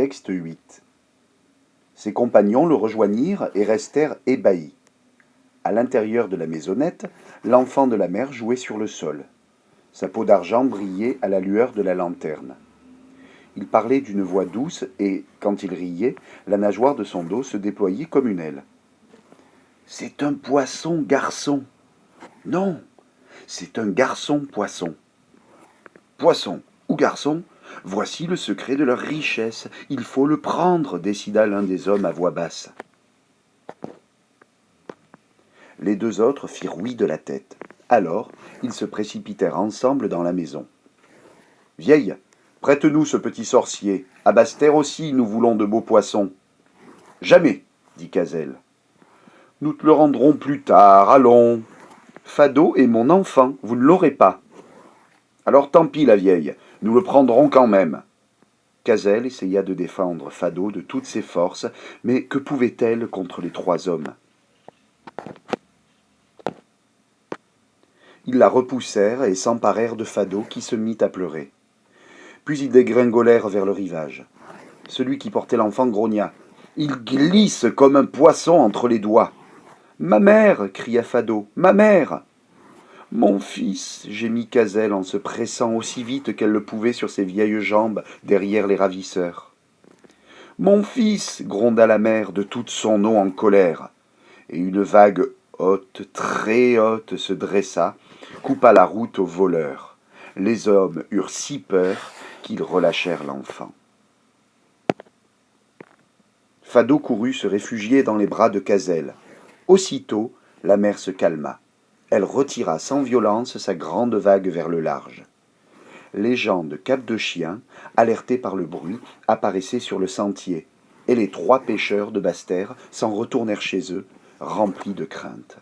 Texte 8. Ses compagnons le rejoignirent et restèrent ébahis. À l'intérieur de la maisonnette, l'enfant de la mer jouait sur le sol. Sa peau d'argent brillait à la lueur de la lanterne. Il parlait d'une voix douce et, quand il riait, la nageoire de son dos se déployait comme une aile. « C'est un poisson garçon. Non, c'est un garçon poisson. Poisson ou garçon, voici le secret de leur richesse. Il faut le prendre, décida l'un des hommes à voix basse. Les deux autres firent oui de la tête. Alors, ils se précipitèrent ensemble dans la maison. « Vieille, prête-nous ce petit sorcier. À Basse-Terre aussi, nous voulons de beaux poissons. »« Jamais, dit Cazel. Nous te le rendrons plus tard, allons. Fado est mon enfant, vous ne l'aurez pas. Alors tant pis, la vieille, nous le prendrons quand même. Cazel essaya de défendre Fado de toutes ses forces, mais que pouvait-elle contre les trois hommes? Ils la repoussèrent et s'emparèrent de Fado qui se mit à pleurer. Puis ils dégringolèrent vers le rivage. Celui qui portait l'enfant grogna. « Il glisse comme un poisson entre les doigts. »« Ma mère !» cria Fado. « Ma mère !»« Mon fils !» gémit Cazel en se pressant aussi vite qu'elle le pouvait sur ses vieilles jambes derrière les ravisseurs. « Mon fils !» gronda la mère de toute son eau en colère. Et une vague haute, très haute, se dressa, coupa la route aux voleurs. Les hommes eurent si peur qu'ils relâchèrent l'enfant. Fado courut se réfugier dans les bras de Cazel. Aussitôt, la mer se calma. Elle retira sans violence sa grande vague vers le large. Les gens de Cap-de-Chien, alertés par le bruit, apparaissaient sur le sentier, et les trois pêcheurs de Basse-Terre s'en retournèrent chez eux, remplis de crainte.